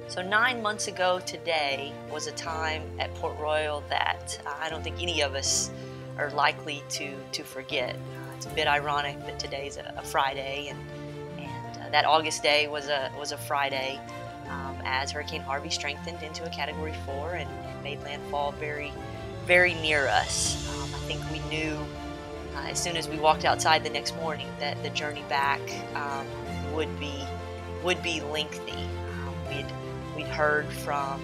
So 9 months ago today was a time at Port Royal that I don't think any of us are likely to forget. It's a bit ironic that today's a Friday, and that August day was a Friday as Hurricane Harvey strengthened into a Category 4 and made landfall very, very near us. I think we knew as soon as we walked outside the next morning that the journey back would be lengthy. We'd heard from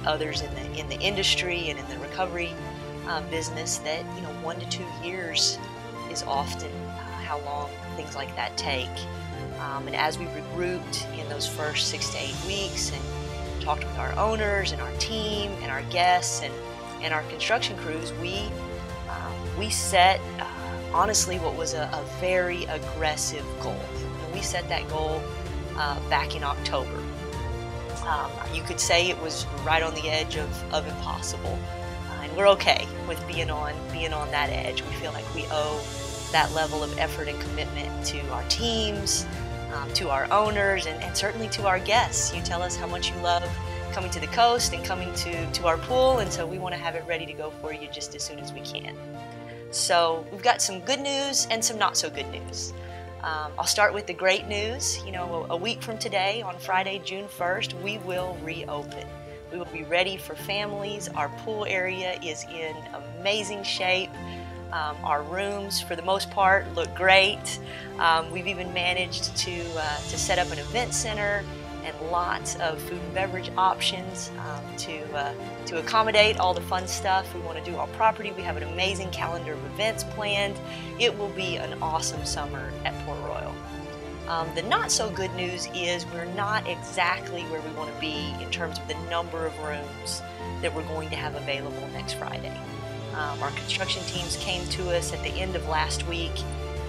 others in the industry and in the recovery business that 1 to 2 years is often how long things like that take. And as we regrouped in those first 6 to 8 weeks and talked with our owners and our team and our guests and our construction crews, we set honestly what was a very aggressive goal. And we set that goal back in October. You could say it was right on the edge of impossible, and we're okay with being on that edge. We feel like we owe that level of effort and commitment to our teams, to our owners, and certainly to our guests. You tell us how much you love coming to the coast and coming to our pool, and so we want to have it ready to go for you just as soon as we can. So we've got some good news and some not so good news. I'll start with the great news. A week from today, on Friday, June 1st, we will reopen. We will be ready for families. Our pool area is in amazing shape. Our rooms, for the most part, look great. We've even managed to set up an event center and lots of food and beverage options to accommodate all the fun stuff we want to do on property. We have an amazing calendar of events planned. It will be an awesome summer at Port Royal. The not so good news is we're not exactly where we want to be in terms of the number of rooms that we're going to have available next Friday. Our construction teams came to us at the end of last week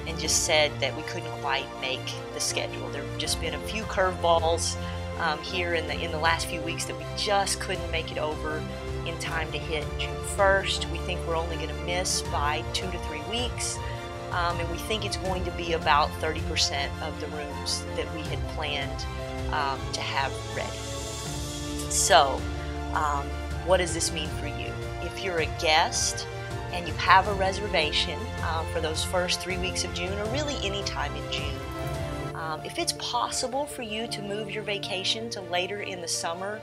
and just said that we couldn't quite make the schedule. There have just been a few curveballs here in the last few weeks that we just couldn't make it over in time to hit June 1st. We think we're only going to miss by 2 to 3 weeks, and we think it's going to be about 30% of the rooms that we had planned to have ready. So, what does this mean for you? If you're a guest and you have a reservation for those first 3 weeks of June, or really any time in June, if it's possible for you to move your vacation to later in the summer,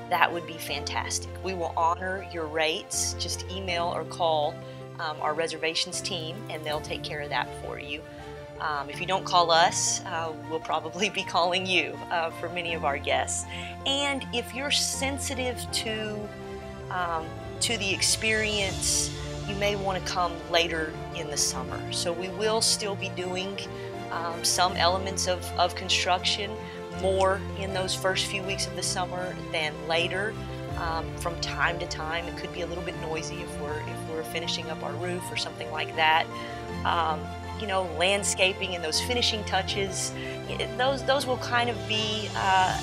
that would be fantastic. We will honor your rates. Just email or call our reservations team and they'll take care of that for you. If you don't call us, we'll probably be calling you for many of our guests. And if you're sensitive to the experience, you may want to come later in the summer. So we will still be doing some elements of construction more in those first few weeks of the summer than later. From time to time, it could be a little bit noisy if we're finishing up our roof or something like that. Landscaping and those finishing touches, those will kind of be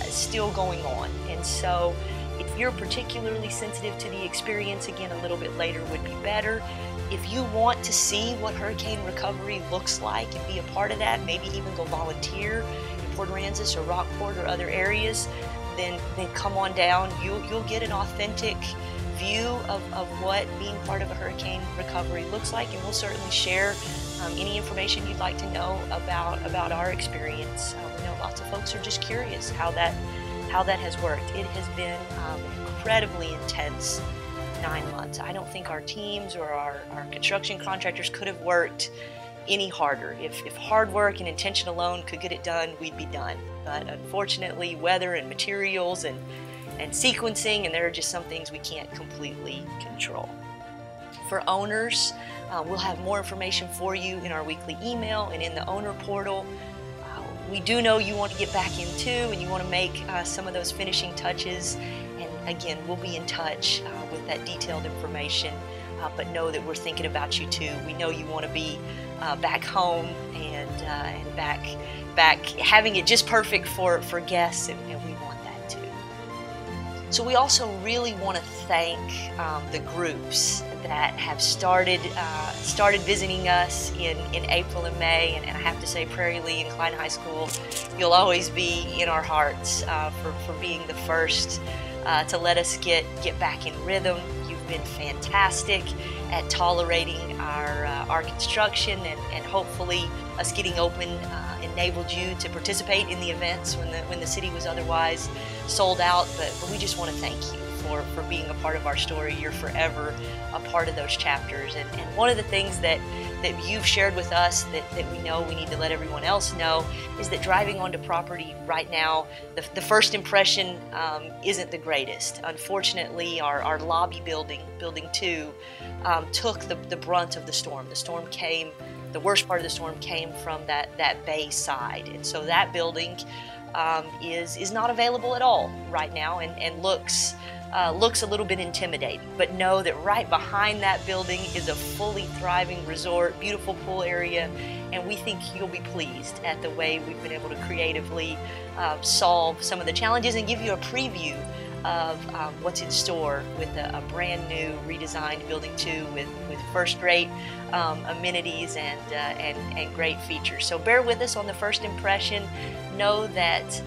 still going on. And so if you're particularly sensitive to the experience, again, a little bit later would be better. If you want to see what hurricane recovery looks like and be a part of that, maybe even go volunteer in Port Aransas or Rockport or other areas, then come on down. You'll get an authentic view of what being part of a hurricane recovery looks like, and we'll certainly share any information you'd like to know about our experience. We know lots of folks are just curious how that has worked. It has been incredibly intense 9 months. I don't think our teams or our construction contractors could have worked any harder. If hard work and intention alone could get it done, we'd be done. But unfortunately, weather and materials and sequencing, and there are just some things we can't completely control. For owners, we'll have more information for you in our weekly email and in the owner portal. We do know you want to get back in too, and you want to make some of those finishing touches. And again, we'll be in touch with that detailed information, but know that we're thinking about you too. We know you want to be back home and back having it just perfect for guests, and we want that too. So we also really want to thank the groups that have started visiting us in April and May, and I have to say Prairie Lea and Klein High School, you'll always be in our hearts for being the first to let us get back in rhythm. You've been fantastic at tolerating our construction, and hopefully us getting open enabled you to participate in the events when the city was otherwise sold out. But we just want to thank you for being a part of our story. You're forever a part of those chapters. And one of the things that you've shared with us that we know we need to let everyone else know is that driving onto property right now, the first impression isn't the greatest. Unfortunately, our lobby building 2, took the brunt of the storm. The worst part of the storm came from that bay side. And so that building is not available at all right now, and looks a little bit intimidating. But know that right behind that building is a fully thriving resort, beautiful pool area, and we think you'll be pleased at the way we've been able to creatively solve some of the challenges and give you a preview of what's in store with a brand new redesigned building 2 with first-rate amenities and great features. So bear with us on the first impression. Know that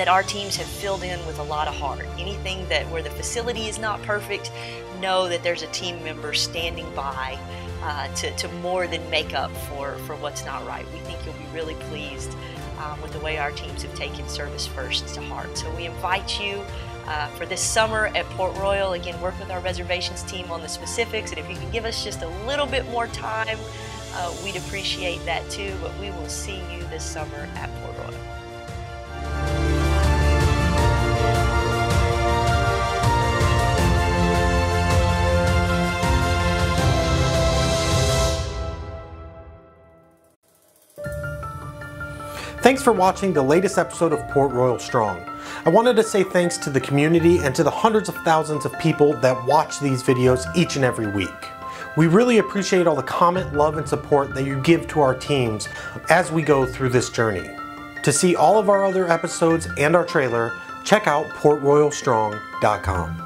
our teams have filled in with a lot of heart. Anything where the facility is not perfect, know that there's a team member standing by to more than make up for what's not right. We think you'll be really pleased with the way our teams have taken service first to heart. So we invite you for this summer at Port Royal. Again, work with our reservations team on the specifics, and if you can give us just a little bit more time, we'd appreciate that too. But we will see you this summer at Port Royal. Thanks for watching the latest episode of Port Royal Strong. I wanted to say thanks to the community and to the hundreds of thousands of people that watch these videos each and every week. We really appreciate all the comment, love, and support that you give to our teams as we go through this journey. To see all of our other episodes and our trailer, check out PortRoyalStrong.com.